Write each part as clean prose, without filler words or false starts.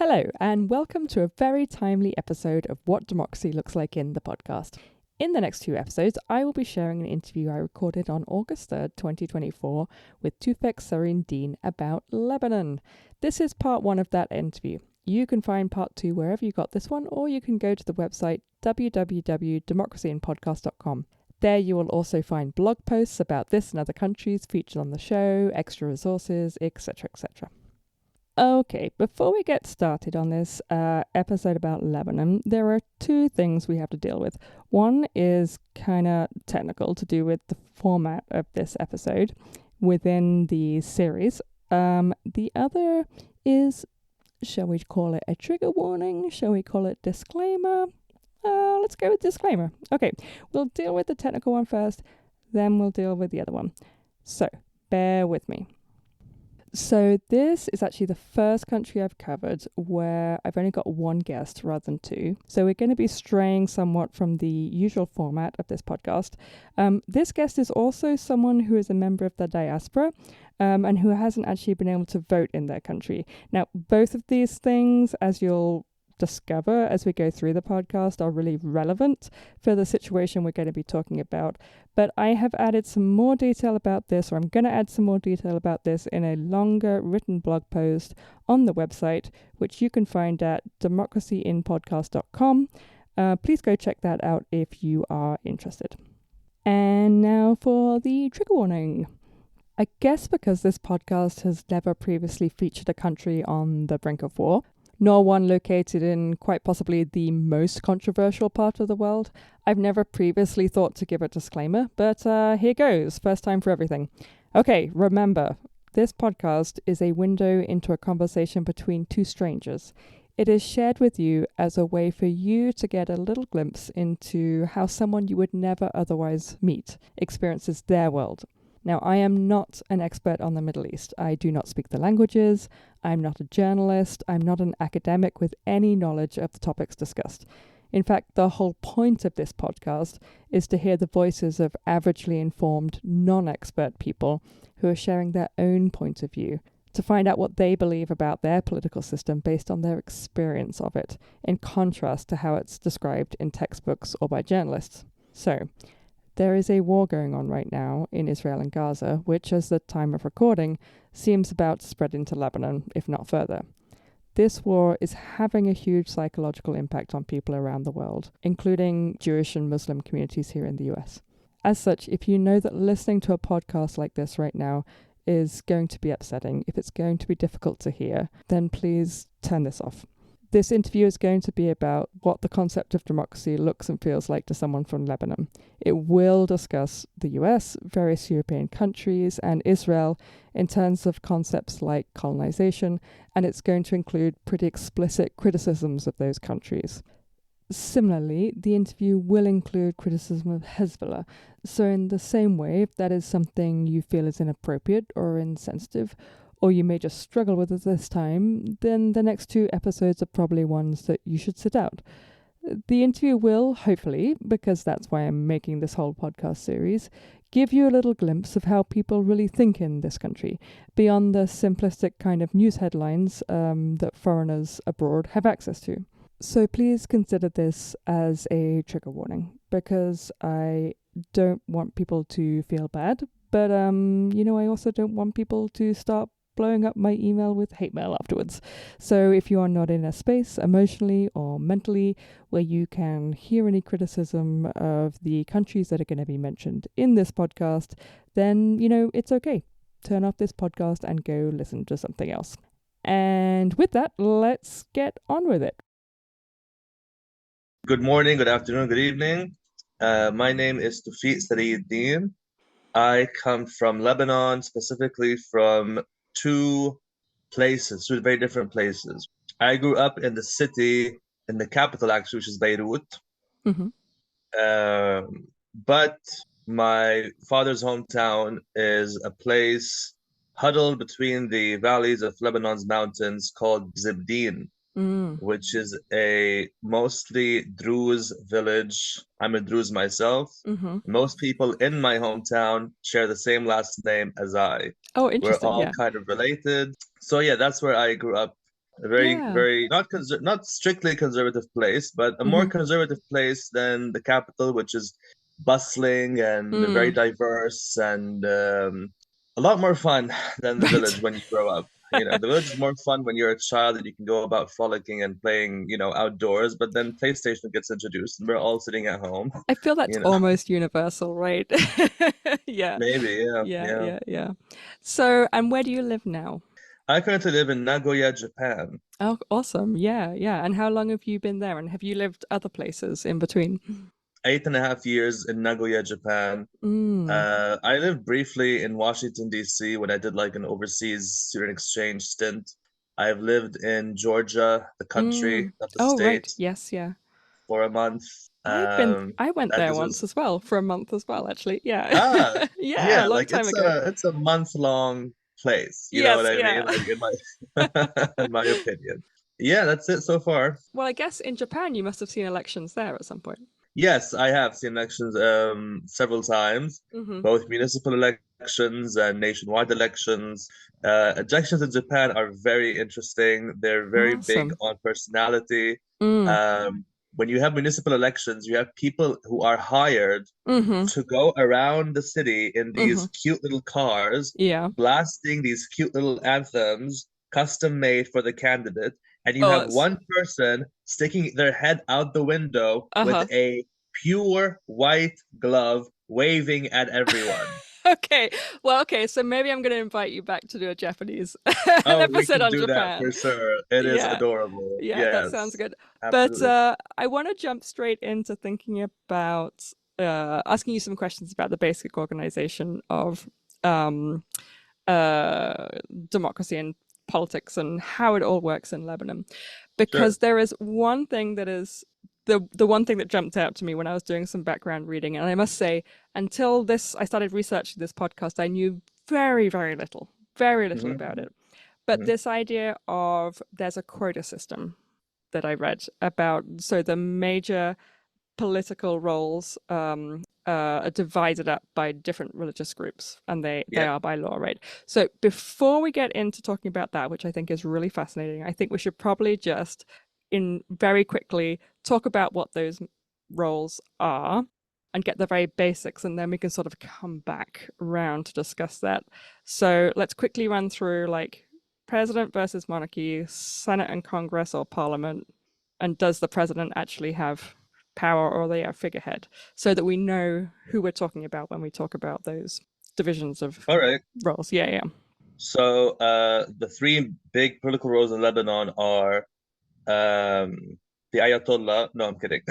Hello, and welcome to a very timely episode of What Democracy Looks Like in the podcast. In the next two episodes, I will be sharing an interview I recorded on August 3rd, 2024 with Toufic Sarieddine about Lebanon. This is part one of that interview. You can find part two wherever you got this one, or you can go to the website www.democracyinpodcast.com. There you will also find blog posts about this and other countries featured on the show, extra resources, etc., etc. Okay, before we get started on this episode about Lebanon, there are two things we have to deal with. One is kind of technical to do with the format of this episode within the series. The other is, shall we call it a trigger warning? Shall we call it disclaimer? Let's go with disclaimer. Okay, we'll deal with the technical one first, then we'll deal with the other one. So, bear with me. So this is actually the first country I've covered where I've only got one guest rather than two. So we're going to be straying somewhat from the usual format of this podcast. This guest is also someone who is a member of the diaspora and who hasn't actually been able to vote in their country. Now, both of these things, as you'll discover as we go through the podcast, are really relevant for the situation we're going to be talking about. But I have added some more detail about this, or I'm going to add some more detail about this in a longer written blog post on the website, which you can find at democracyinpodcast.com. Please go check that out if you are interested. And now for the trigger warning. I guess because this podcast has never previously featured a country on the brink of war, nor one located in quite possibly the most controversial part of the world, I've never previously thought to give a disclaimer, but here goes, first time for everything. Okay, remember, this podcast is a window into a conversation between two strangers. It is shared with you as a way for you to get a little glimpse into how someone you would never otherwise meet experiences their world. Now, I am not an expert on the Middle East. I do not speak the languages. I'm not a journalist. I'm not an academic with any knowledge of the topics discussed. In fact, the whole point of this podcast is to hear the voices of averagely informed, non-expert people who are sharing their own point of view, to find out what they believe about their political system based on their experience of it, in contrast to how it's described in textbooks or by journalists. So, there is a war going on right now in Israel and Gaza, which, as the time of recording, seems about to spread into Lebanon, if not further. This war is having a huge psychological impact on people around the world, including Jewish and Muslim communities here in the US. As such, if you know that listening to a podcast like this right now is going to be upsetting, if it's going to be difficult to hear, then please turn this off. This interview is going to be about what the concept of democracy looks and feels like to someone from Lebanon. It will discuss the US, various European countries, and Israel in terms of concepts like colonization, and it's going to include pretty explicit criticisms of those countries. Similarly, the interview will include criticism of Hezbollah. So in the same way, if that is something you feel is inappropriate or insensitive, or you may just struggle with it this time, then the next two episodes are probably ones that you should sit out. The interview will, hopefully, because that's why I'm making this whole podcast series, give you a little glimpse of how people really think in this country, beyond the simplistic kind of news headlines that foreigners abroad have access to. So please consider this as a trigger warning, because I don't want people to feel bad, but I also don't want people to start blowing up my email with hate mail afterwards. So if you are not in a space emotionally or mentally where you can hear any criticism of the countries that are going to be mentioned in this podcast, then, it's okay. Turn off this podcast and go listen to something else. And with that, let's get on with it. Good morning, good afternoon, good evening. My name is Toufic Sarieddine. I come from Lebanon, specifically from two very different places. I grew up in the city, in the capital actually, which is Beirut. Mm-hmm. But my father's hometown is a place huddled between the valleys of Lebanon's mountains called Zibdin, which is a mostly Druze village. I'm a Druze myself. Mm-hmm. Most people in my hometown share the same last name as I. Oh, interesting. We're all kind of related. So yeah, that's where I grew up A very, Yeah. very not strictly conservative place, but a more Mm-hmm. conservative place than the capital, which is bustling and very Mm. diverse and a lot more fun than the village Right. when you grow up. You know, the village is more fun when you're a child and you can go about frolicking and playing, you know, outdoors. But then PlayStation gets introduced and we're all sitting at home. I feel that's You know, almost universal, right? Yeah. maybe, yeah, Yeah, yeah. yeah, yeah. So, and where do you live now? I currently live in Nagoya, Japan. Oh, awesome. Yeah, yeah. And how long have you been there? And have you lived other places in between? 8.5 years in Nagoya, Japan. Mm. I lived briefly in Washington, D.C. when I did like an overseas student exchange stint. I've lived in Georgia, the country, Mm. not the Oh, right. state, Yes, yeah. for a month. I went That there this once was as well for a month as well, actually. Yeah. ah Yeah, a yeah, long like time ago. it's a month-long place. You know what Yes, I mean? yeah. Like in my in my opinion. Yeah, that's it so far. Well, I guess in Japan you must have seen elections there at some point. Yes, I have seen elections several times, Mm-hmm. both municipal elections and nationwide elections. Elections in Japan are very interesting. They're very big Awesome. on personality. Mm. When you have municipal elections, you have people who are hired Mm-hmm. to go around the city in Mm-hmm. these cute little cars, Yeah. blasting these cute little anthems, custom made for the candidate. And you Oh, have it's one person sticking their head out the window with uh-huh. a pure white glove waving at everyone. Okay. Well, okay, so maybe I'm gonna invite you back to do a Japanese an Oh, we episode can on do that Japan. for sure. It is Yeah. adorable. Yeah, that sounds Yes, good. But absolutely. I want to jump straight into thinking about asking you some questions about the basic organization of um, uh, democracy and politics and how it all works in Lebanon. Because Sure. there is one thing that is the one thing that jumped out to me when I was doing some background reading, and I must say, until this I started researching this podcast, I knew very little about Hmm. it. But Hmm. this idea of there's a quota system that I read about, so the major political roles are divided up by different religious groups, and they Yeah. are by law, right? So before we get into talking about that, which I think is really fascinating, I think we should probably just in very quickly talk about what those roles are and get the very basics, and then we can sort of come back around to discuss that. So let's quickly run through like president versus monarchy, Senate and Congress or Parliament, and does the president actually have power or are they a figurehead, so that we know who we're talking about when we talk about those divisions of All right. roles. Yeah, yeah. So the three big political roles in Lebanon are um, the Ayatollah. No, I'm kidding.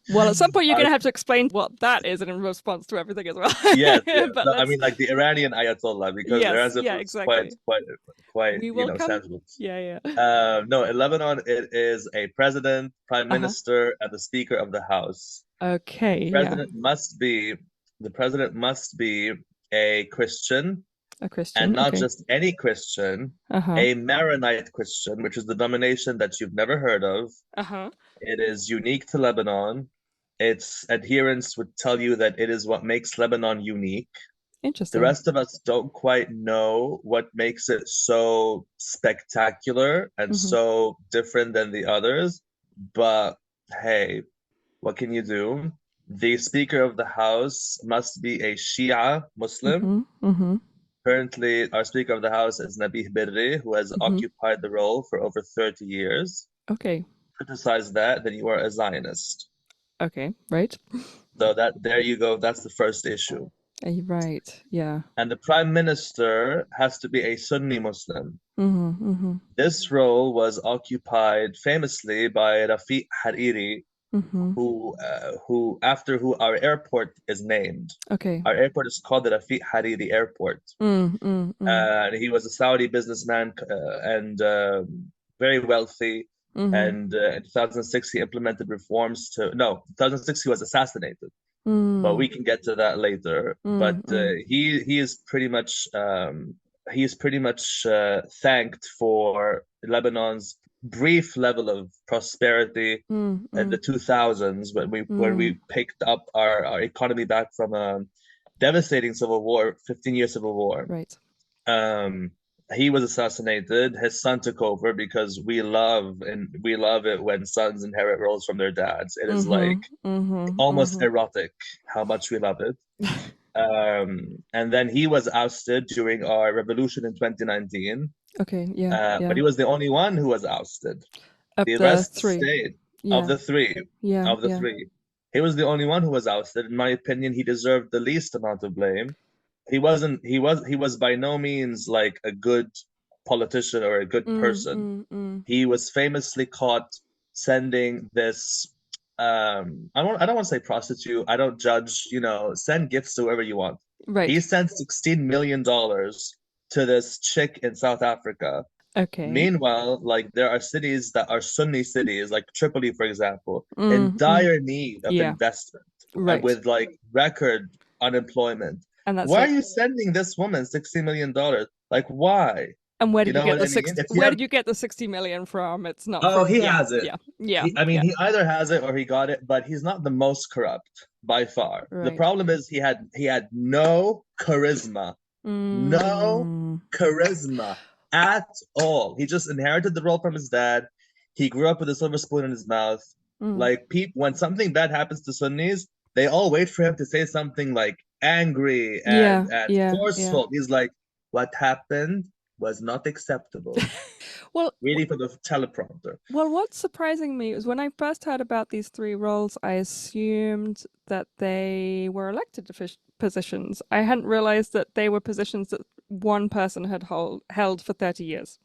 Well, at some point you're going Our to have to explain what that is in response to everything as well. Yes, yes. But No, I let's, mean like the Iranian Ayatollah because yes, theirs yeah, was quite, exactly. quite, quite, We you will know, come. sensible. Yeah, yeah. No, in Lebanon it is a president, prime Uh-huh. minister, and the speaker of the house. Okay, The yeah. president must be the president must be a Christian, A and Christian. not Okay. just any Christian, Uh-huh. a Maronite Christian, which is the denomination that you've never heard of. Uh-huh. It is unique to Lebanon. Its adherents would tell you that it is what makes Lebanon unique. The Interesting. rest of us don't quite know what makes it so spectacular and Mm-hmm. so different than the others. But hey, what can you do? The Speaker of the House must be a Shia Muslim. Mm-hmm. Mm-hmm. Currently, our Speaker of the House is Nabih Berri, who has Mm-hmm. occupied the role for over 30 years. Okay. Criticize that, then you are a Zionist. Okay. Right. So that there you go. That's the first issue. Right. Yeah. And the Prime Minister has to be a Sunni Muslim. Mm-hmm. Mm-hmm. This role was occupied famously by Rafiq Hariri, Mm-hmm. who after who our airport is named. Okay. Our airport is called the Rafiq Hariri Airport. Mm, mm, mm. He was a Saudi businessman and very wealthy. Mm-hmm. And in 2006, he implemented reforms to. No, 2006 he was assassinated, but Mm, we can get to that later. But mm, mm, he is pretty much thanked for Lebanon's brief level of prosperity mm, in the mm, 2000s when mm. we picked up our economy back from a devastating civil war, 15-year civil war. Right. Um, he was assassinated. His son took over because we love it when sons inherit roles from their dads. It is like almost erotic how much we love it. And then he was ousted during our revolution in 2019. Okay, yeah. But he was the only one who was ousted. Of The the rest three. stayed. Yeah. Of the three. Yeah. Of the yeah. three. He was the only one who was ousted. In my opinion, he deserved the least amount of blame. He was by no means like a good politician or a good person. He was famously caught sending this I don't want to say prostitute. I don't judge, send gifts to whoever you want. Right. He sent $16 million to this chick in South Africa. Okay. Meanwhile, like there are cities that are Sunni cities, like Tripoli, for example, in dire need of investment, right. with like record unemployment. And that's why are you sending this woman $60 million? Like, why? And where did you get the where did you get the 60 million from? It's not. Oh, from, he has it. Yeah. He either has it or he got it, but he's not the most corrupt by far. Right. The problem is he had no charisma, no charisma at all. He just inherited the role from his dad. He grew up with a silver spoon in his mouth. Like when something bad happens to Sunnis, they all wait for him to say something like angry and forceful. He's like, what happened was not acceptable. Well, reading for the teleprompter. Well, what's surprising me is when I first heard about these three roles, I assumed that they were elected positions. I hadn't realized that they were positions that one person had held for 30 years.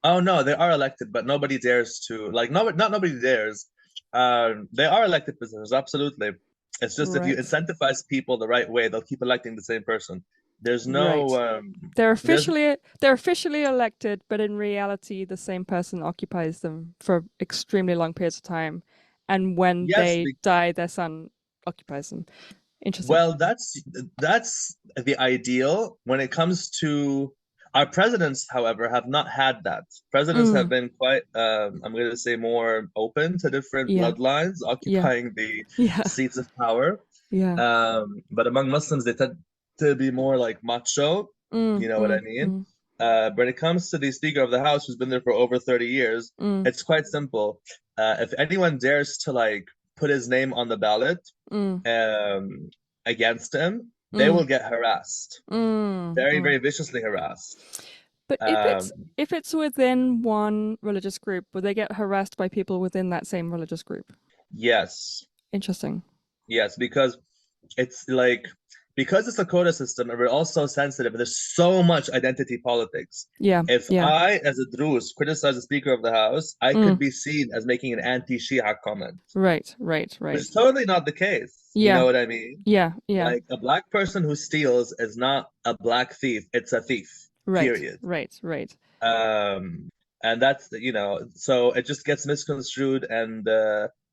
Oh no, they are elected, but nobody dares to not nobody dares. They are elected positions, absolutely. It's just if you incentivize people the right way, they'll keep electing the same person. There's no they're officially elected, but in reality the same person occupies them for extremely long periods of time, and when they die their son occupies them. Interesting. Well, that's the ideal. When it comes to our presidents, however, have not had that. Presidents have been quite I'm going to say more open to different bloodlines occupying the seats of power. But among Muslims they tend to be more like macho, you know what I mean? When it comes to the Speaker of the House, who's been there for over 30 years, it's quite simple. If anyone dares to like put his name on the ballot against him, they will get harassed. Very, very viciously harassed. But if it's within one religious group, would they get harassed by people within that same religious group? Yes. Interesting. Yes, because it's a quota system, and we're also sensitive. There's so much identity politics. If I, as a Druze, criticize the Speaker of the House, I could be seen as making an anti-Shia comment. Right. Which is totally not the case. You know what I mean? Yeah. Like a black person who steals is not a black thief. It's a thief. Period. Right. And that's, so it just gets misconstrued, and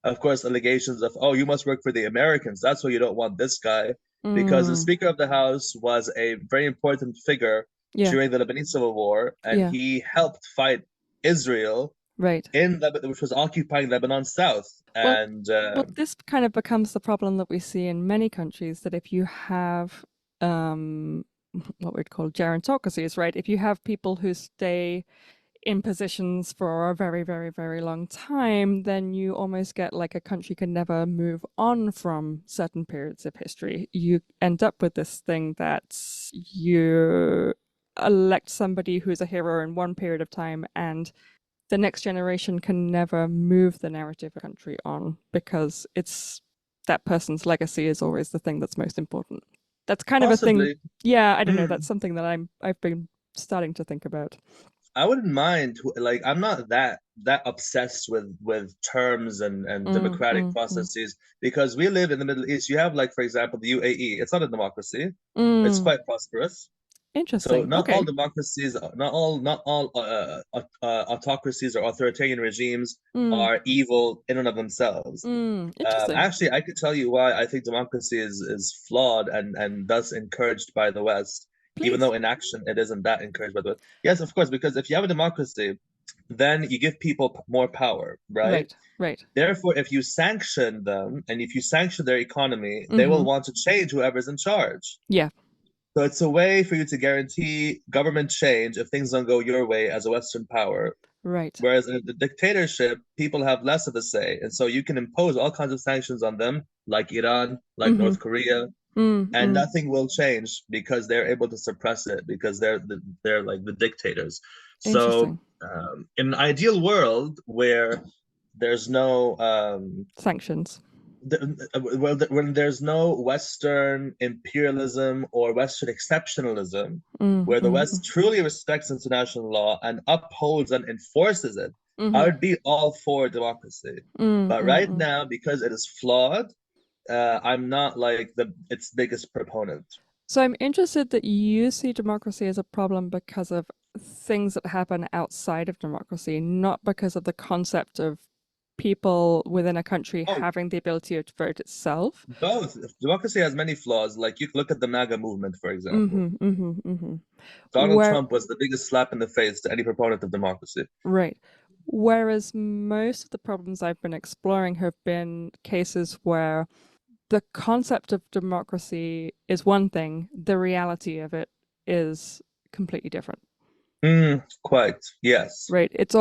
of course allegations of, oh, you must work for the Americans. That's why you don't want this guy. Because the Speaker of the House was a very important figure during the Lebanese Civil War, and he helped fight Israel in Lebanon, which was occupying Lebanon's south. Well, this kind of becomes the problem that we see in many countries, that if you have what we'd call gerontocracies, right? If you have people who stay in positions for a very, very, very long time, then you almost get like a country can never move on from certain periods of history. You end up with this thing that you elect somebody who's a hero in one period of time, and the next generation can never move the narrative of the country on, because it's that person's legacy is always the thing that's most important. That's kind of a thing. Yeah, I don't know. That's something that I've been starting to think about. I wouldn't mind, like, I'm not that obsessed with terms and democratic processes, because we live in the Middle East. You have, like, for example, the UAE. It's not a democracy. It's quite prosperous. Interesting. So not all democracies, not all autocracies or authoritarian regimes are evil in and of themselves. Interesting. Actually, I could tell you why I think democracy is flawed and thus encouraged by the West. Please. Even though in action it isn't that encouraged by the West. Yes, of course, because if you have a democracy, then you give people more power, right? Right. Therefore, if you sanction them and if you sanction their economy, they will want to change whoever's in charge. Yeah. So it's a way for you to guarantee government change if things don't go your way as a Western power. Right. Whereas in the dictatorship, people have less of a say. And so you can impose all kinds of sanctions on them, like Iran, like Mm-hmm. North Korea, and nothing will change because they're able to suppress it because they're like the dictators. So Interesting. in an ideal world where there's no Sanctions. when there's no Western imperialism or Western exceptionalism, where the Mm-hmm. West truly respects international law and upholds and enforces it, I Mm-hmm. would be all for democracy. But right Mm-hmm. now, because it is flawed, I'm not like its biggest proponent. So I'm interested that you see democracy as a problem because of things that happen outside of democracy, not because of the concept of people within a country Oh, having the ability to vote itself. both. Democracy has many flaws. Like you look at the MAGA movement, for example. Mm-hmm, mm-hmm, mm-hmm. Donald Where Trump was the biggest slap in the face to any proponent of democracy. Right. Whereas most of the problems I've been exploring have been cases where the concept of democracy is one thing, the reality of it is completely different. Quite, yes. Right. Uh, It's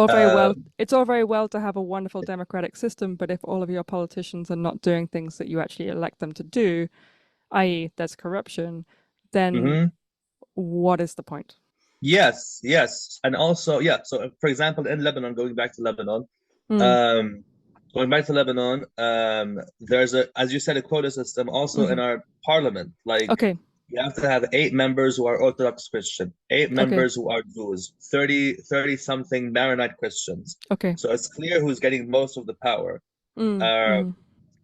all very well to have a wonderful democratic system, but if all of your politicians are not doing things that you actually elect them to do, i.e. there's corruption, then mhm. what is the point? Yes, yes. And also, yeah, so for example, in Lebanon, Mm, um, going back to Lebanon, there's as you said, a quota system also mm-hmm. in our parliament. Like Okay. you have to have 8 members who are Orthodox Christian, eight Okay. members who are Druze, 30 something Maronite Christians. Okay. So it's clear who's getting most of the power. Mm, Uh, mm,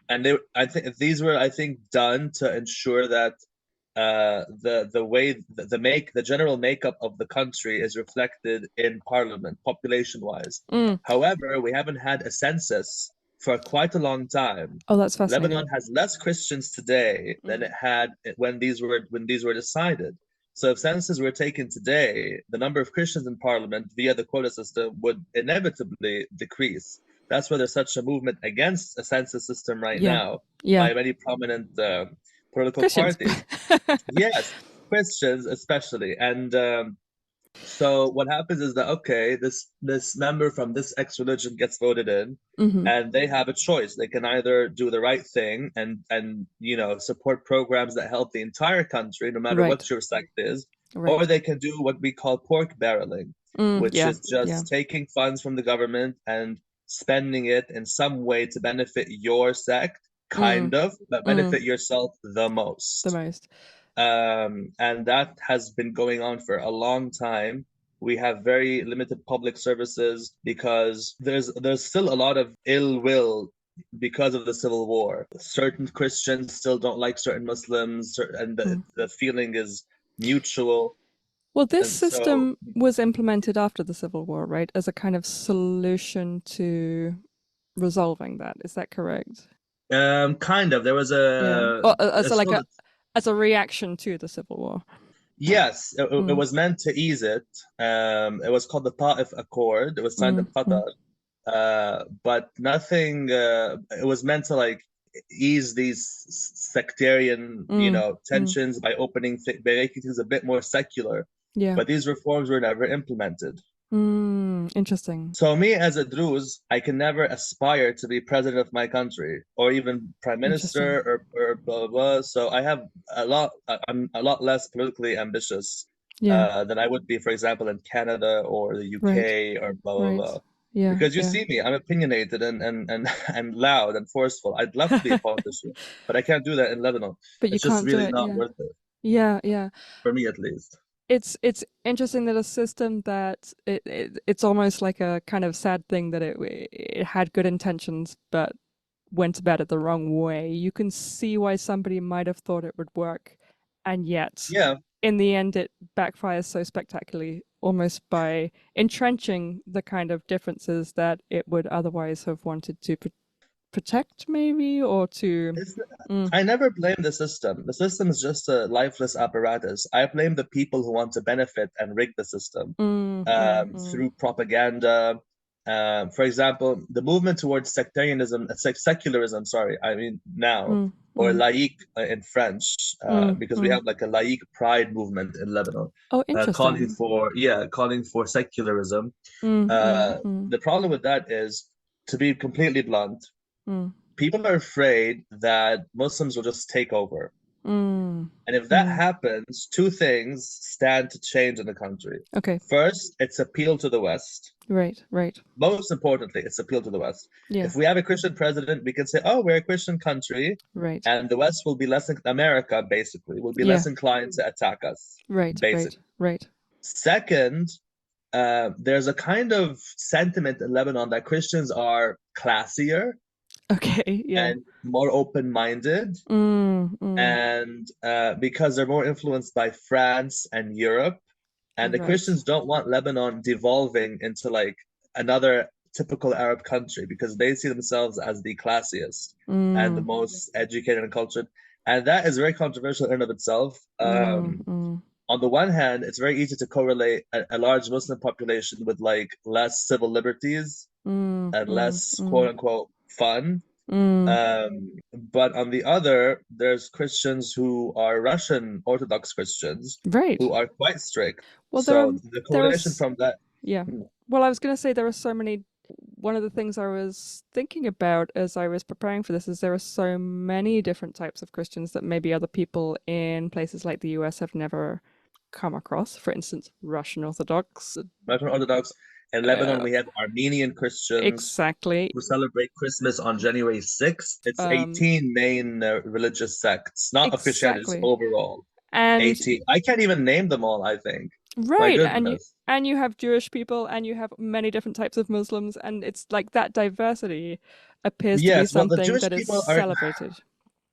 and I think these were, I think, done to ensure that the way the general makeup of the country is reflected in parliament population wise. mm. However, we haven't had a census for quite a long time. Oh, that's Lebanon fascinating. has less Christians today than it Mm. had when these were decided. So if censuses were taken today, the number of Christians in parliament via the quota system would inevitably decrease. That's why there's such a movement against a census system right Yeah. now Yeah. by many prominent political Christians. parties. Yes, Christians especially. And so what happens is that okay, this member from this X religion gets voted in, Mm-hmm. and they have a choice. They can either do the right thing and support programs that help the entire country, no matter Right. what your sect is, or Right. they can do what we call pork barreling, which Yeah. is Yeah. just taking funds from the government and spending it in some way to benefit your sect, Mm. kind of, but Mm. benefit yourself the The most. most. And that has been going on for a long time. We have very limited public services because there's still a lot of ill will because of the civil war. Certain Christians still don't like certain Muslims, and Mm. the feeling is mutual. Well, this And so, system was implemented after the Civil War, right? As a kind of solution to resolving that. Is that correct? kind of, there was Yeah. Or a still as a reaction to the Civil War. yes, it Mm. was meant to ease it. It was called the Ta'if Accord. It was signed in Mm. Mm. Qatar. But nothing. It was meant to like ease these sectarian, Mm. Mm. tensions by by making things a bit more secular. Yeah. But these reforms were never implemented. Interesting. So me as a Druze, I can never aspire to be president of my country or even prime Interesting. minister or blah blah blah. So I have a lot. I'm a lot less politically ambitious Yeah. than I would be, for example, in Canada or the Right. UK or blah blah Right. blah. Yeah. Because you Yeah. see me, I'm opinionated and and loud and forceful. I'd love to be a politician, but I can't do that in Lebanon. But you It's just can't do really it. not Yeah. worth it Yeah. Yeah. for me, at least. It's interesting that a system that it's almost like a kind of sad thing that it had good intentions but went about it the wrong way. You can see why somebody might have thought it would work, and yet Yeah, in the end it backfires so spectacularly, almost by entrenching the kind of differences that it would otherwise have wanted to protect, maybe, or to. it's Mm, I never blame the system. The system is just a lifeless apparatus. I blame the people who want to benefit and rig the system mm, mm, mm. through propaganda, For example, the movement towards secularism, sorry, I mean now, or laïque in French, because we have like a laïque pride movement in Lebanon, Oh, interesting. calling for secularism. The problem with that is, to be completely blunt, people are afraid that Muslims will just take over. And if that happens, two things stand to change in the country. Okay. First, it's appeal to the West. Right. Most importantly, it's appeal to the West. Yeah. If we have a Christian president, we can say, oh, we're a Christian country. Right. And the West will be America, basically, will be less inclined to attack us. Right. Basically. Right. Second, there's a kind of sentiment in Lebanon that Christians are classier. Okay, yeah. And more open-minded. And because they're more influenced by France and Europe. And the Christians don't want Lebanon devolving into like another typical Arab country, because they see themselves as the classiest and the most educated and cultured. And that is very controversial in and of itself. On the one hand, it's very easy to correlate a large Muslim population with like less civil liberties and less quote unquote fun. But on the other, there's Christians who are Russian Orthodox Christians, who are quite strict. Well, so the correlation from that. Yeah. Well, I was going to say there are so many. One of the things I was thinking about as I was preparing for this is there are so many different types of Christians that maybe other people in places like the US have never come across. For instance, Russian Orthodox. In Lebanon, we have Armenian Christians. Exactly. Who celebrate Christmas on January 6th. It's 18 main religious sects, not officially, overall. And 18. I can't even name them all, I think. Right. And you have Jewish people, and you have many different types of Muslims, and it's like that diversity appears to be something that is celebrated.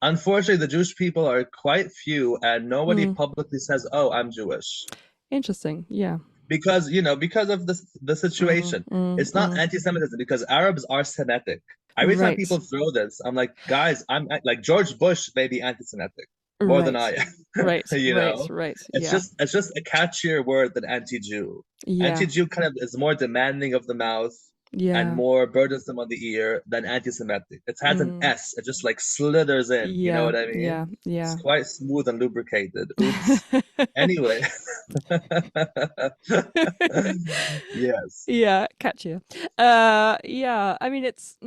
Unfortunately, the Jewish people are quite few, and nobody publicly says, oh, I'm Jewish. Interesting. Yeah. Because, because of the situation. It's not anti-Semitism, because Arabs are Semitic. Every time people throw this, I'm like, guys, I'm like, George Bush may be anti-Semitic more than I am. Right. It's just a catchier word than anti-Jew. Anti-Jew kind of is more demanding of the mouth and more burdensome on the ear than anti-Semitic. It has an S. It just like slithers in. You know what I mean? Yeah. It's quite smooth and lubricated. Oops. Anyway. Yes. Yeah, catchier. Yeah. I mean, it's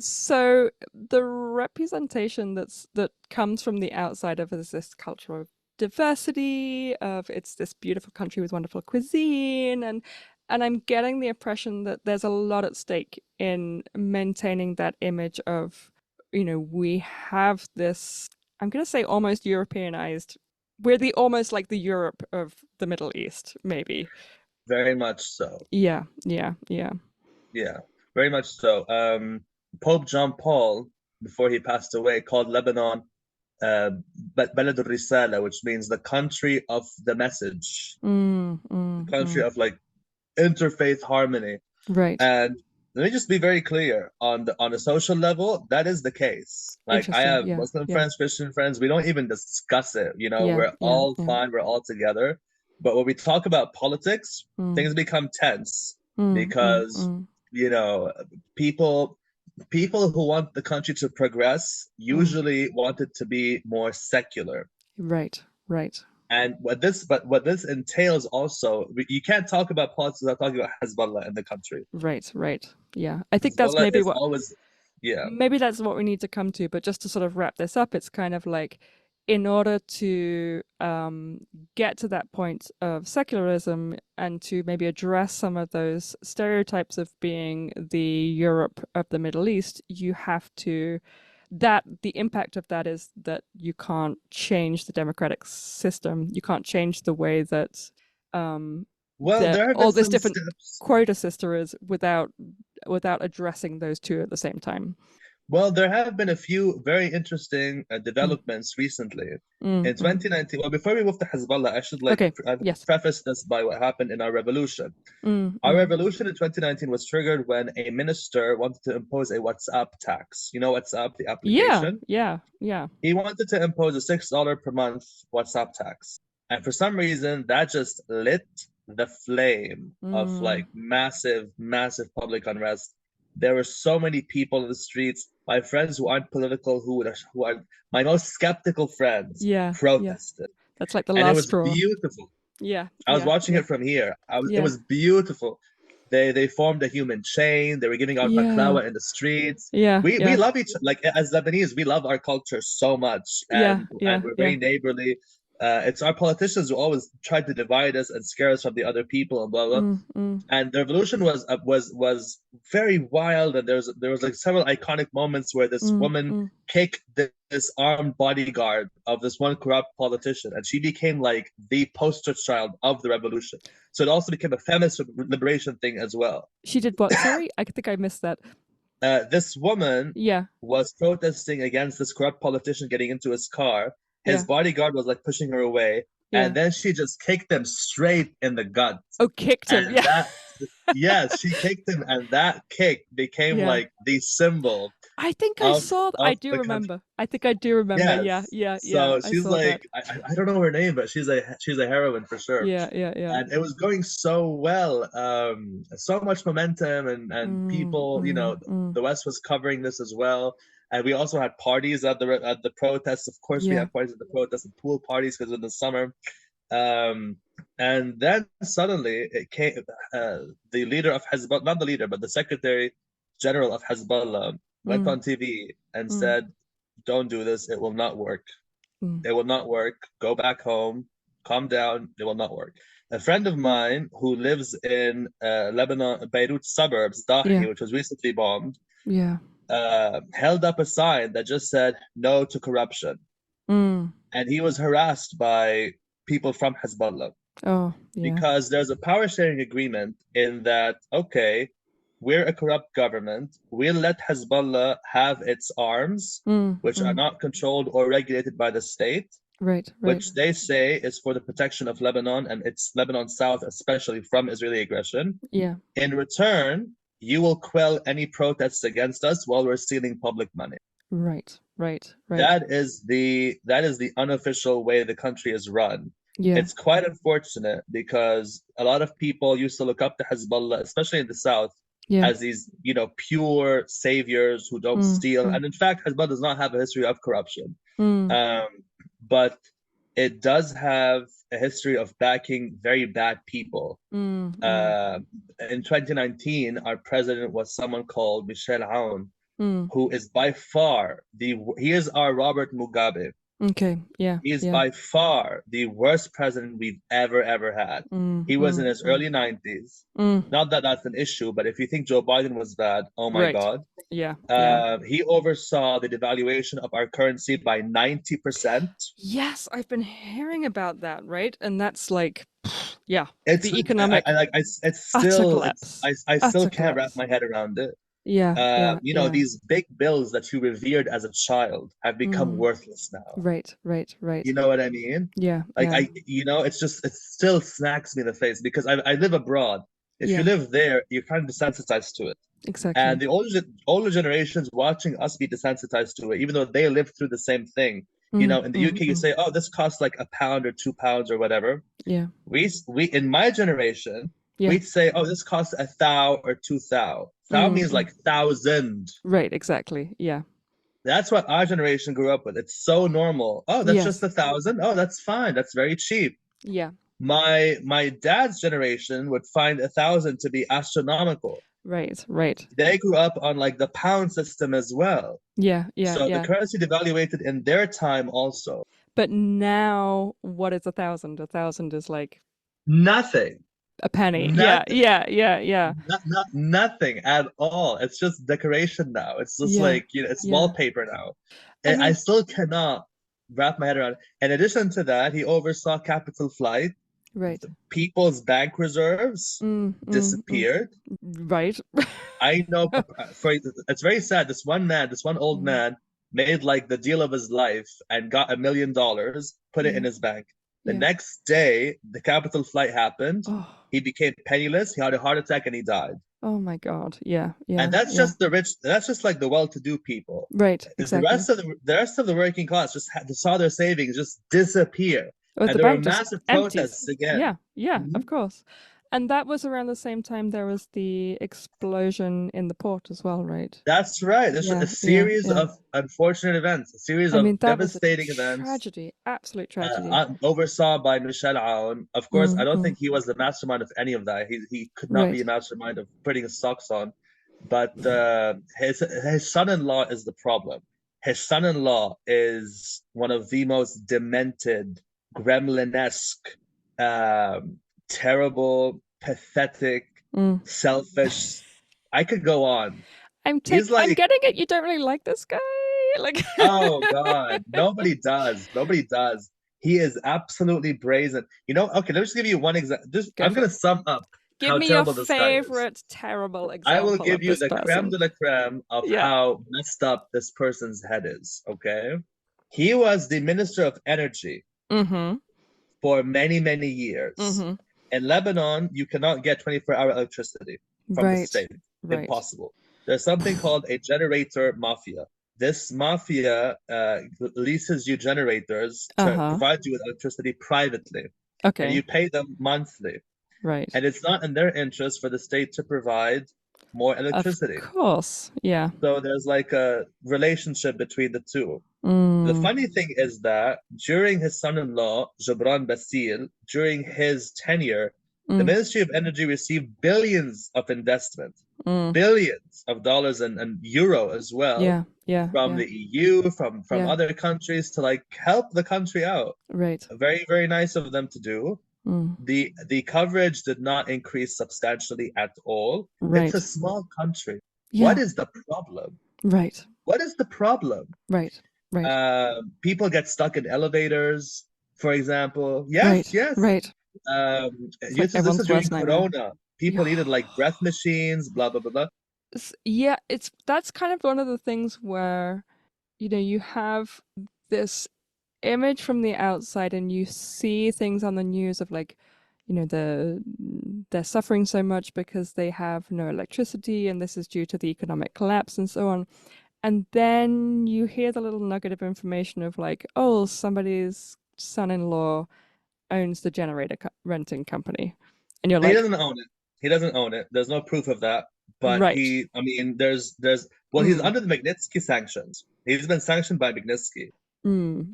so the representation that comes from the outside of is this culture of diversity, of it's this beautiful country with wonderful cuisine, and I'm getting the impression that there's a lot at stake in maintaining that image of, we have this, I'm going to say almost Europeanized, we're almost like the Europe of the Middle East, maybe. Very much so. Yeah. Very much so. Pope John Paul, before he passed away, called Lebanon Balad al-Risala, which means the country of the message, country of like interfaith harmony. Right. And let me just be very clear, on a social level, that is the case. Like, I have Muslim friends, Christian friends, we don't even discuss it. We're all fine, we're all together. But when we talk about politics, things become tense because people who want the country to progress usually want it to be more secular. Right. And what this entails also, you can't talk about politics without talking about Hezbollah in the country. Right. Yeah. I think that's maybe what maybe that's what we need to come to. But just to sort of wrap this up, it's kind of like, in order to get to that point of secularism and to maybe address some of those stereotypes of being the Europe of the Middle East, you have to, the impact of that is that you can't change the democratic system. You can't change the way that there all this different quota system is without addressing those two at the same time. Well, there have been a few very interesting developments recently. In 2019, well, before we move to Hezbollah, I should preface this by what happened in our revolution. Our revolution in 2019 was triggered when a minister wanted to impose a WhatsApp tax. You know WhatsApp, the application? Yeah. He wanted to impose a $6 per month WhatsApp tax. And for some reason, that just lit the flame of like massive, massive public unrest. There were so many people in the streets. My friends who aren't political, who are my most skeptical friends, protested. That's like the And it last was straw. beautiful. Yeah. I was watching it from here. It was beautiful. They formed a human chain. They were giving out baklava in the streets. We love each, like as Lebanese, we love our culture so much, and we're very neighborly. It's our politicians who always try to divide us and scare us from the other people and blah blah. And the revolution was very wild, and there was like several iconic moments where this woman kicked this armed bodyguard of this one corrupt politician, and she became like the poster child of the revolution. So it also became a feminist liberation thing as well. She did what? Sorry, I think I missed that. This woman was protesting against this corrupt politician getting into his car. His bodyguard was like pushing her away. And then she just kicked him straight in the gut. Oh, kicked him. Yes, she kicked him, and that kick became like the symbol. I think I saw that. I do remember. I think I do remember. Yes. Yeah. So she's like, I don't know her name, but she's a heroine for sure. Yeah. And it was going so well, so much momentum, and people, the West was covering this as well. And we also had parties at the protests. Of course, we had parties at the protests and pool parties because in the summer. And then suddenly it came. The leader of Hezbollah, not the leader, but the Secretary General of Hezbollah, went on TV and said, "Don't do this. It will not work. It will not work. Go back home. Calm down. It will not work." A friend of mine who lives in Lebanon, Beirut suburbs, Dahi, which was recently bombed, held up a sign that just said "No to corruption," and he was harassed by people from Hezbollah. Because there's a power sharing agreement in that, okay, we're a corrupt government. We'll let Hezbollah have its arms, which are not controlled or regulated by the state, which they say is for the protection of Lebanon and its Lebanon South, especially from Israeli aggression. In return, you will quell any protests against us while we're stealing public money. Right. That is the unofficial way the country is run. It's quite unfortunate because a lot of people used to look up to Hezbollah, especially in the South, as these, pure saviors who don't steal. And in fact, Hezbollah does not have a history of corruption. But it does have a history of backing very bad people. In 2019, our president was someone called Michel Aoun, who is by far he is our Robert Mugabe. He's by far the worst president we've ever had. He was in his early 90s. Not that that's an issue, but if you think Joe Biden was bad, oh my God. He oversaw the devaluation of our currency by 90%. Yes, I've been hearing about that, right? And that's like, it's the economic I still can't wrap my head around it. These big bills that you revered as a child have become worthless now. Right. You know what I mean? It still smacks me in the face because I live abroad. If you live there, you're kind of desensitized to it. Exactly. And the older generations watching us be desensitized to it, even though they lived through the same thing. In the UK, you say, "Oh, this costs like £1 or £2 or whatever." We in my generation, we'd say, "Oh, this costs 1 thou or 2 thou." Thou means like 1,000. Right, exactly. Yeah. That's what our generation grew up with. It's so normal. Oh, that's just 1,000. Oh, that's fine. That's very cheap. Yeah. My dad's generation would find 1,000 to be astronomical. Right. They grew up on like the pound system as well. So the currency devaluated in their time also. But now, what is 1,000? 1,000 is like nothing. A penny. Nothing. Yeah. Nothing at all. It's just decoration now. It's just like, it's wallpaper now. And I still cannot wrap my head around it. In addition to that, he oversaw capital flight. Right. People's bank reserves disappeared. Right. I know. It's very sad. This one old man, made like the deal of his life and got $1 million, put it in his bank. The next day, the capital flight happened. He became penniless. He had a heart attack and he died. Oh my God! Yeah. And that's just the rich. That's just like the well-to-do people. Right. Exactly. The rest of the working class just saw their savings just disappear. With And the there were bank just massive empties. protests again. Yeah, yeah, Mhm. of course. And that was around the same time there was the explosion in the port as well, right? That's right. There's a Yeah, yeah, series yeah. of unfortunate events, a series I of mean, that was a devastating events tragedy, absolute tragedy. oversaw by Michel Aoun. Of course, I don't Mm. think he was the mastermind of any of that. He could not be Right. a mastermind of putting his socks on. But his son-in-law is the problem. His son-in-law is one of the most demented, gremlin-esque, terrible, pathetic, Mm. selfish. I could go on. I'm He's I'm like, getting it. You don't really like this guy? Like oh God, nobody does. Nobody does. He is absolutely brazen. You know, okay, let me just give you one example. Just Go I'm for gonna it. sum up Give how me your terrible this guy is. favorite terrible I will example give of you this the creme person. de la creme of Yeah. how messed up this person's head is, okay? He was the Minister of Energy Mm-hmm. for many, many years. Mm-hmm. In Lebanon, you cannot get 24-hour electricity from the Right. state. Right. Impossible. There's something called a generator mafia. This mafia leases you generators to Uh-huh. provide you with electricity privately, and Okay. you pay them monthly. Right. And it's not in their interest for the state to provide more Of electricity. course. Yeah. So there's like a relationship between the two. The Mm. funny thing is that during his son-in-law, Jabran Bassil, during his tenure, the Mm. Ministry of Energy received billions of investment, Mm. billions of dollars and euro as well Yeah. Yeah. from Yeah. the EU, from Yeah. other countries to like help the country out. Right. Very, very nice of them to do. Mm. The coverage did not increase substantially at all. It's a Right. small country. What Yeah. is the problem? Right. What is the problem? Right. Right. People get stuck in elevators, for example. Yes, Right. yes. Right. It's like This is everyone's during worst nightmare. Corona. People Yeah. needed like breath machines, blah blah blah blah. Yeah, it's that's kind of one of the things where, you have this image from the outside and you see things on the news of like, they're suffering so much because they have no electricity and this is due to the economic collapse and so on. And then you hear the little nugget of information of like, oh, somebody's son-in-law owns the generator renting company. And you're He like, doesn't own it. He doesn't own it. There's no proof of that. But right. I mean, well, he's Mm, under the Magnitsky sanctions. He's been sanctioned by Magnitsky,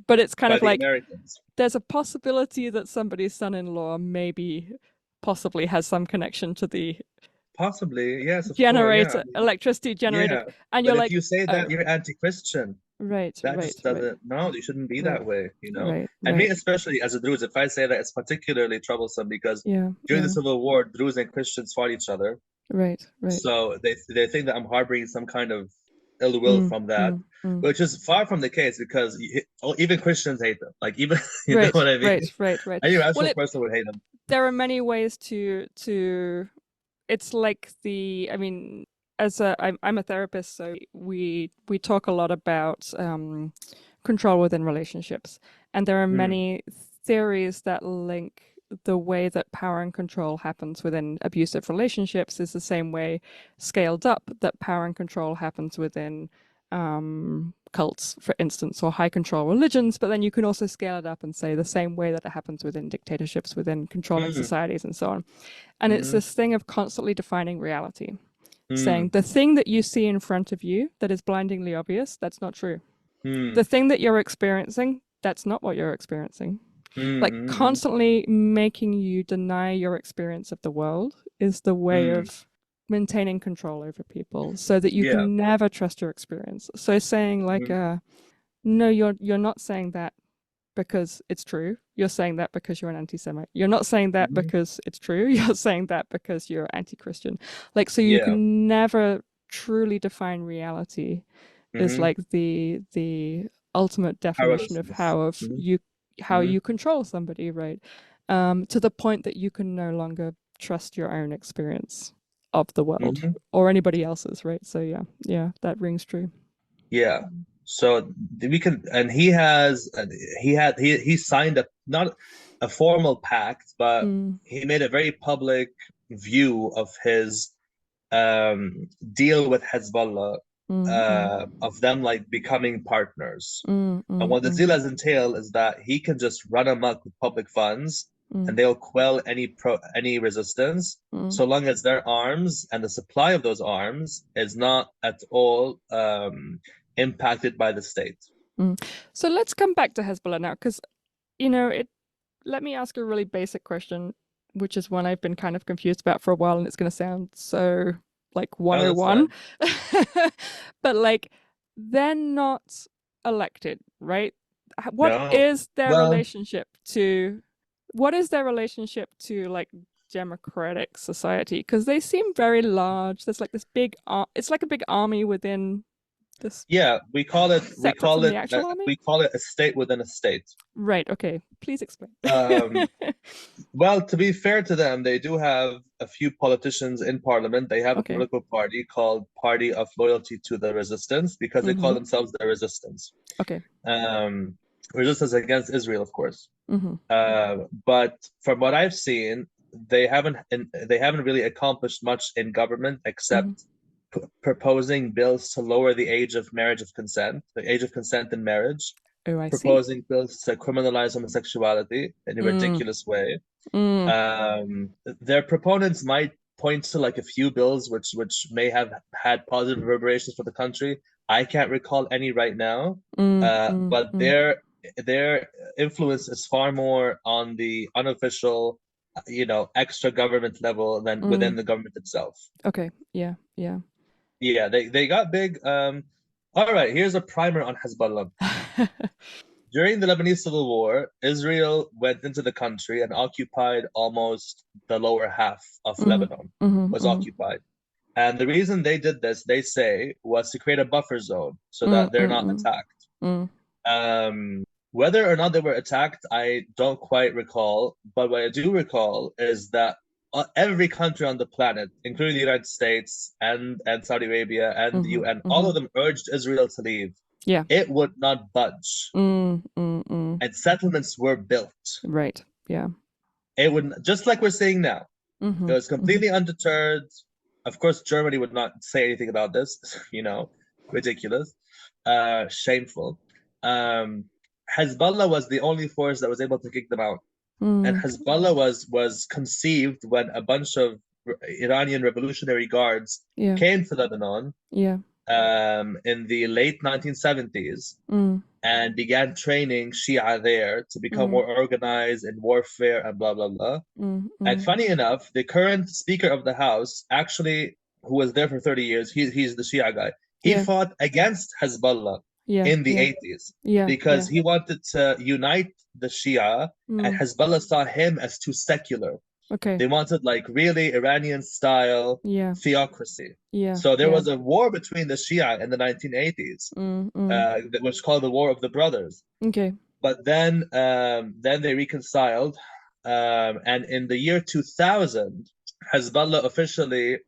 But it's kind by of the like Americans. there's a possibility that somebody's son-in-law maybe possibly has some connection to the Possibly, yes, of course, yeah. I generator mean, electricity generated, yeah. and But you're if like, you say that, oh, you're anti-Christian. right, That right, just right, doesn't, no, you shouldn't be right, that way, you know? right, And me, right. especially as a Druze, if I say that, it's particularly troublesome because Yeah, during the yeah, Civil War, Druze and Christians fought each other. right, right. So they think that I'm harboring some kind of ill will Mm, from that, mm, mm. which is far from the case because even Christians hate them. Like even, you know Right, what I mean? right, right, right. Any Well, rational person would hate them. there are many ways to. It's like I mean, I'm a therapist, so we talk a lot about control within relationships, and there are Mm, many theories that link the way that power and control happens within abusive relationships is the same way scaled up that power and control happens within cults, for instance, or high control religions. But then you can also scale it up and say the same way that it happens within dictatorships, within controlling mm, societies, and so on. And it's mm, this thing of constantly defining reality, saying mm, the thing that you see in front of you that is blindingly obvious, that's not true. mm, The thing that you're experiencing, that's not what you're experiencing. mm, Like mm, constantly making you deny your experience of the world is the way mm. of maintaining control over people so that you Yeah. can never trust your experience. So saying like, Mm, no, you're not saying that because it's true. You're saying that because you're an anti-Semite. You're not saying that mhm. because it's true. You're saying that because you're anti-Christian. Like, so you Yeah. can never truly define reality is Hmm. like the ultimate definition of Powerlessness. Hmm. how Hmm. you control somebody, right? To the point that you can no longer trust your own experience of the world Hmm. or anybody else's, right? So yeah, that rings true. Yeah. So we can, and he signed a not a formal pact, but Mm, he made a very public view of his deal with Hezbollah of them like becoming partners. mm, And mm, what the mm, deal has entailed is that he can just run amok with public funds, and they'll quell any resistance, so long as their arms and the supply of those arms is not at all impacted by the state. So let's come back to Hezbollah now, because let me ask a really basic question, which is one I've been kind of confused about for a while, and it's going to sound so like Oh, that's 101. fine. But like, they're not elected, right? What No. is their Well, relationship to like democratic society? Because they seem very large. There's like this big it's like a big army within this, yeah, we call it separate from the actual army. a state within a state. Right, okay. Please explain. Well, to be fair to them, they do have a few politicians in parliament. They have a Okay. political party called Party of Loyalty to the Resistance, because they call themselves the Resistance. Okay. Resistance against Israel, of course. Mm-hmm. But from what I've seen, they haven't really accomplished much in government except proposing bills to lower the age of consent in marriage. Oh, I Proposing see. bills to criminalize homosexuality in a ridiculous way. Their proponents might point to like a few bills which may have had positive reverberations for the country. I can't recall any right now, but their influence is far more on the unofficial, extra government level than within the government itself. Okay. Yeah. Yeah, they got big. All right, here's a primer on Hezbollah. During the Lebanese Civil War, Israel went into the country and occupied almost the lower half of Lebanon, was occupied. And the reason they did this, they say, was to create a buffer zone so that they're not attacked. Whether or not they were attacked, I don't quite recall. But what I do recall is that every country on the planet, including the United States and Saudi Arabia and the UN, all of them urged Israel to leave. Yeah. It would not budge. And settlements were built. Right. Yeah. It would, just like we're seeing now. It was completely undeterred. Of course, Germany would not say anything about this, ridiculous, shameful. Hezbollah was the only force that was able to kick them out. And Hezbollah was conceived when a bunch of Iranian Revolutionary Guards came to Lebanon in the late 1970s and began training Shia there to become more organized in warfare and blah, blah, blah. And funny enough, the current Speaker of the House, actually, who was there for 30 years, he's the Shia guy. He fought against Hezbollah in the 80s because he wanted to unite the Shia, and Hezbollah saw him as too secular. Okay. They wanted like really Iranian style theocracy. So there was a war between the Shia in the 1980s, that was called the War of the Brothers. Okay. But then they reconciled, and in the year 2000, Hezbollah officially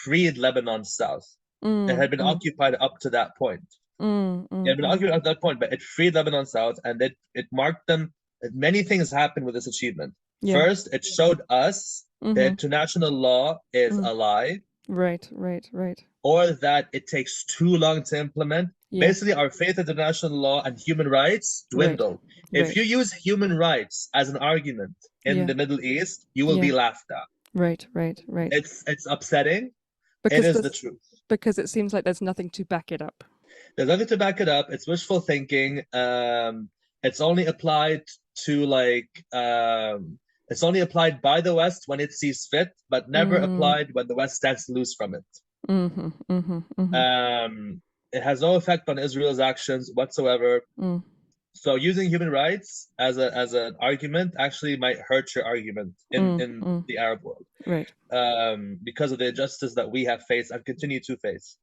freed Lebanon south. It had been occupied up to that point. It had been occupied at that point, but it freed Lebanon south, and it marked them. Many things happened with this achievement. First, it showed us that international law is a lie. Right. Or that it takes too long to implement. Basically, our faith in international law and human rights dwindle. If you use human rights as an argument in the Middle East, you will be laughed at. Right. It's upsetting. Because it is the truth. Because it seems like there's nothing to back it up. There's nothing to back it up. It's wishful thinking. It's only applied to it's only applied by the West when it sees fit, but never applied when the West stands to lose from it. It has no effect on Israel's actions whatsoever. So using human rights as an argument actually might hurt your argument in the Arab world. Right. Because of the injustice that we have faced and continue to face.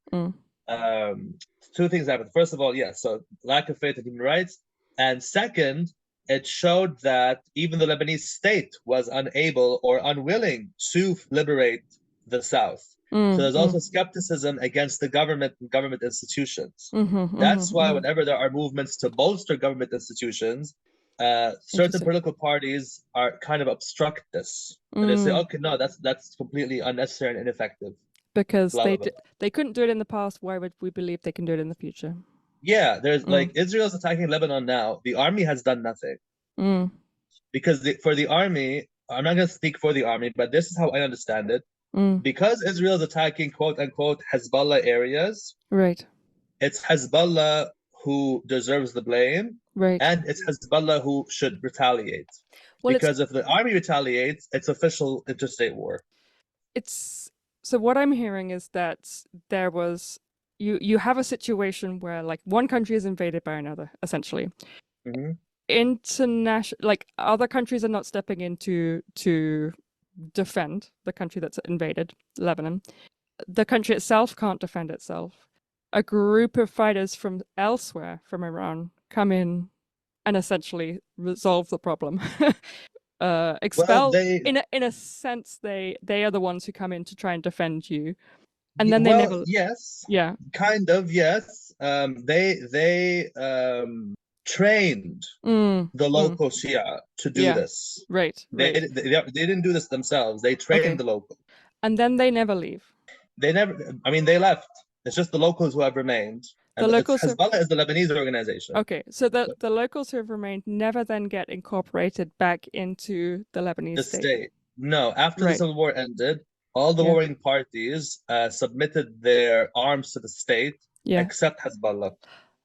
Two things happened. First of all, so lack of faith in human rights. And second, it showed that even the Lebanese state was unable or unwilling to liberate the South. So there's also skepticism against the government and government institutions. That's why whenever there are movements to bolster government institutions, certain political parties are kind of obstruct this. And they say, okay, no, that's completely unnecessary and ineffective. Because blah, blah, blah. they couldn't do it in the past. Why would we believe they can do it in the future? Yeah, there's like Israel's attacking Lebanon now. The army has done nothing because for the army, I'm not going to speak for the army, but this is how I understand it. Because Israel's attacking quote unquote Hezbollah areas, right? It's Hezbollah who deserves the blame, right? And it's Hezbollah who should retaliate. Well, because if the army retaliates, it's official interstate war. It's so what I'm hearing is that there was you have a situation where like one country is invaded by another, essentially. International, like other countries are not stepping in to defend the country that's invaded, Lebanon. The country itself can't defend itself. A group of fighters from elsewhere, from Iran, come in and essentially resolve the problem. Expel. Well, in a sense, they are the ones who come in to try and defend you, and then they never. Yes, Yeah, kind of, yes. They trained the local Shia to do this. Right. They didn't do this themselves. They trained the local, and then they never leave. They never. I mean, they left. It's just the locals who have remained. And the locals Hezbollah is the Lebanese organization. Okay, so the locals who have remained never then get incorporated back into the Lebanese state. No, after the Civil War ended, all the warring parties submitted their arms to the state, except Hezbollah.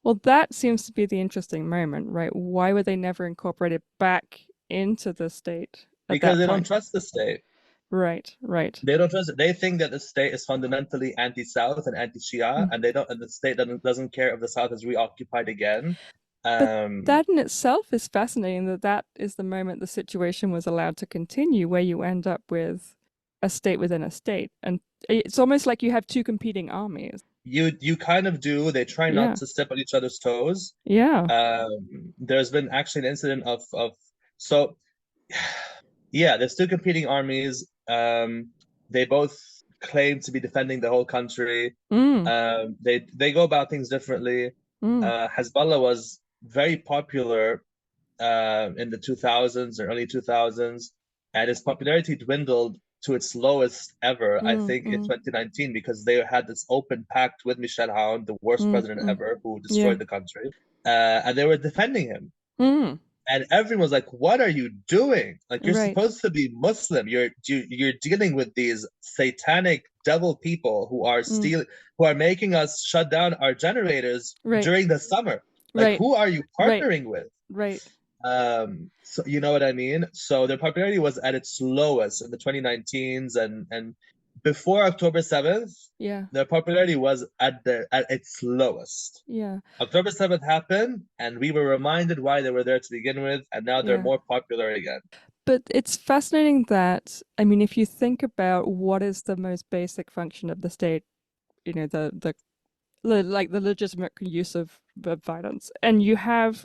Well, that seems to be the interesting moment, right? Why were they never incorporated back into the state? Because they don't trust the state. Right. They don't trust it. They think that the state is fundamentally anti-South and anti-Shia, and and the state doesn't care if the South is reoccupied again. But that in itself is fascinating. That is the moment the situation was allowed to continue, where you end up with a state within a state, and it's almost like you have two competing armies. You kind of do. They try not to step on each other's toes. There's been actually an incident of so. Yeah, there's two competing armies. They both claim to be defending the whole country. They go about things differently. Hezbollah was very popular in the 2000s or early 2000s, and its popularity dwindled to its lowest ever, I think, in 2019, because they had this open pact with Michel Aoun, the worst president ever, who destroyed the country, and they were defending him. And everyone was like, "What are you doing? Like, you're supposed to be Muslim. You're dealing with these satanic devil people who are stealing, who are making us shut down our generators during the summer. Like, who are you partnering with?" So you know what I mean? So their popularity was at its lowest in the 2019s, and before October 7th, their popularity was at its lowest. October 7th happened, and we were reminded why they were there to begin with, and now they're more popular again. But it's fascinating that, I mean, if you think about what is the most basic function of the state, you know, the legitimate use of violence, and you have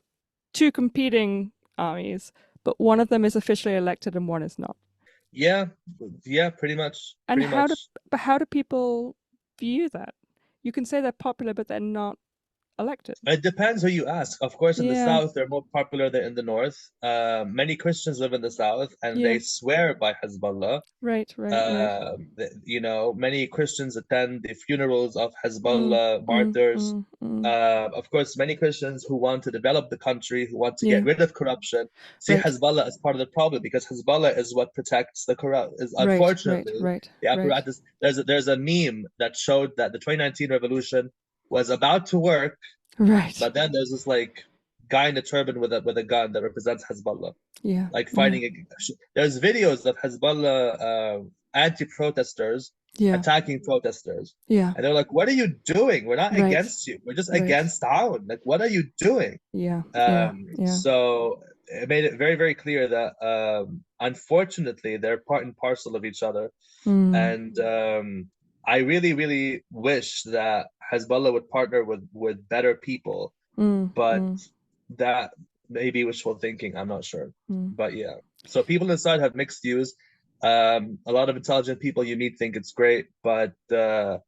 two competing armies, but one of them is officially elected and one is not. Yeah, pretty much. And how do people view that? You can say they're popular, but they're not elected. It depends who you ask. Of course, in the South, they're more popular than in the North. Many Christians live in the South, and they swear by Hezbollah. Right. You know, many Christians attend the funerals of Hezbollah martyrs. Of course, many Christians who want to develop the country, who want to get rid of corruption, see Hezbollah as part of the problem, because Hezbollah is what protects the corrupt. Unfortunately, the apparatus. There's a meme that showed that the 2019 revolution was about to work, but then there's this like guy in a turban with a gun that represents Hezbollah, like fighting. There's videos of Hezbollah anti-protesters attacking protesters, and they're like, "What are you doing? We're not against you. We're just against Aoun. Like, what are you doing?" So it made it very, very clear that unfortunately they're part and parcel of each other, and I really, really wish that Hezbollah would partner with better people, but that may be wishful thinking. I'm not sure, but yeah. So people inside have mixed views. A lot of intelligent people you meet think it's great, but a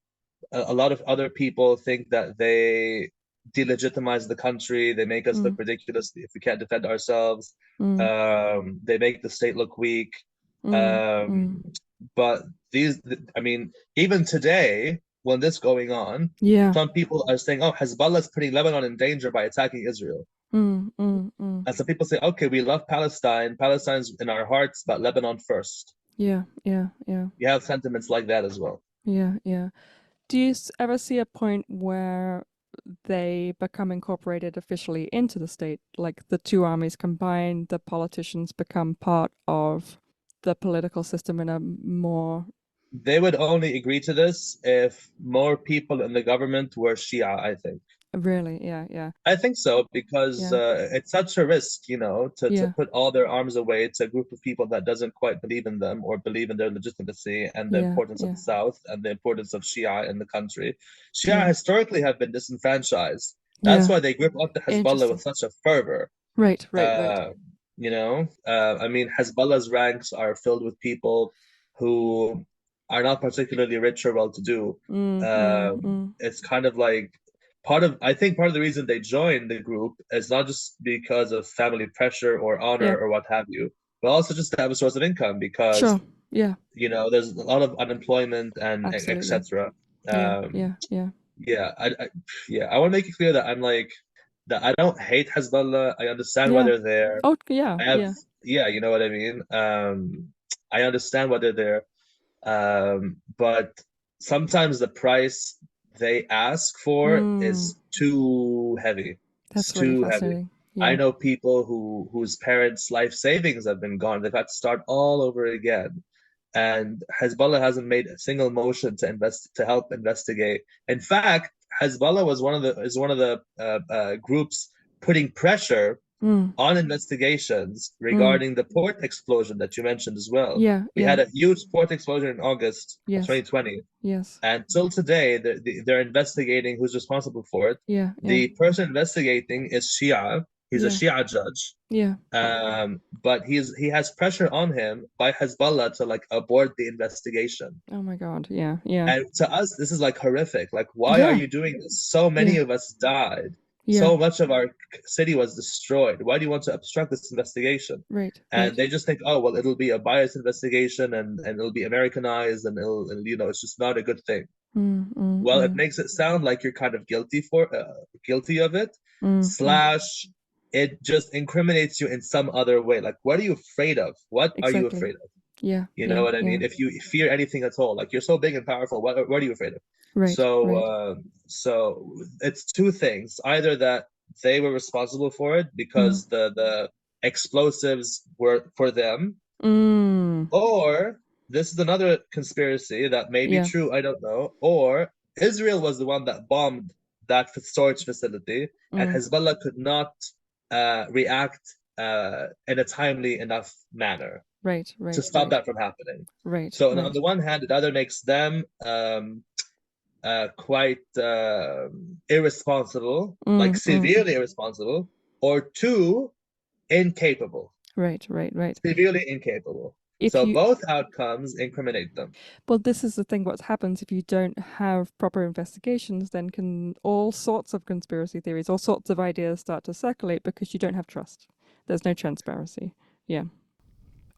lot of other people think that they delegitimize the country. They make us look ridiculous if we can't defend ourselves. They make the state look weak. but I mean, even today, when this going on, Yeah. some people are saying, "Oh, Hezbollah is putting Lebanon in danger by attacking Israel." And some people say, "Okay, we love Palestine. Palestine's in our hearts, but Lebanon first." Yeah. You have sentiments like that as well. Yeah. Do you ever see a point where they become incorporated officially into the state, like the two armies combine, the politicians become part of the political system in a more... They would only agree to this if more people in the government were Shia, I think. Really? Yeah. I think so because Yeah. it's such a risk, you know, to Yeah. put all their arms away to a group of people that doesn't quite believe in them or believe in their legitimacy and the importance of the South and the importance of Shia in the country. Shia historically have been disenfranchised. That's why they grip up the Hezbollah with such a fervor. Right. You know, I mean, Hezbollah's ranks are filled with people who are not particularly rich or well-to-do. It's kind of like I think part of the reason they joined the group is not just because of family pressure or honor or what have you, but also just to have a source of income because Sure. Yeah. you know there's a lot of unemployment and Absolutely. etc. Yeah. I want to make it clear that I'm like that I don't hate Hezbollah. I understand why Yeah. they're there. Oh, yeah. I have you know what I mean. I understand why they're there. But sometimes the price they ask for is too heavy. It's That's really too heavy. fascinating. I Yeah. know people whose parents' life savings have been gone. They've had to start all over again. And Hezbollah hasn't made a single motion to help investigate. In fact, Hezbollah was one of the groups putting pressure on investigations regarding the port explosion that you mentioned as well. We had a huge port explosion in August of 2020. Yes. And till today, they're investigating who's responsible for it. The person investigating is Shia. He's a Shia judge. Yeah. But he has pressure on him by Hezbollah to like abort the investigation. Oh my God. Yeah. And to us, this is like horrific. Like, why are you doing this? So many of us died. So much of our city was destroyed. Why do you want to obstruct this investigation? Right. And they just think, oh, well, it'll be a biased investigation and it'll be Americanized and you know, it's just not a good thing. Well, it makes it sound like you're kind of guilty of it, slash it just incriminates you in some other way. Like, what are you afraid of? What are you afraid of? Yeah. You know what I mean? If you fear anything at all, like you're so big and powerful, what are you afraid of? Right. So it's two things: either that they were responsible for it because the explosives were for them, or this is another conspiracy that may be true. I don't know. Or Israel was the one that bombed that storage facility, and Hezbollah could not react in a timely enough manner. Right. To stop that from happening. Right. So on the one hand, it either makes them quite irresponsible, like severely irresponsible, or two, incapable. Right. Severely incapable. Both outcomes incriminate them. Well, this is the thing. What happens if you don't have proper investigations, then can all sorts of conspiracy theories, all sorts of ideas start to circulate because you don't have trust. There's no transparency. Yeah.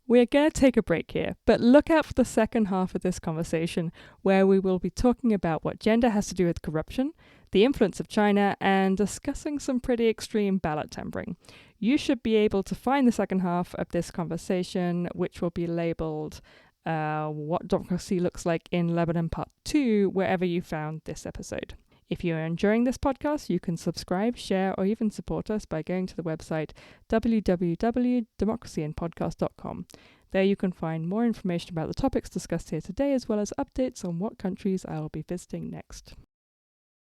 We're going to take a break here, but look out for the second half of this conversation where we will be talking about what gender has to do with corruption, the influence of China, and discussing some pretty extreme ballot tampering. You should be able to find the second half of this conversation, which will be labeled What Democracy Looks Like in Lebanon Part 2, wherever you found this episode. If you're enjoying this podcast, you can subscribe, share, or even support us by going to the website www.democracyandpodcast.com. There you can find more information about the topics discussed here today, as well as updates on what countries I will be visiting next.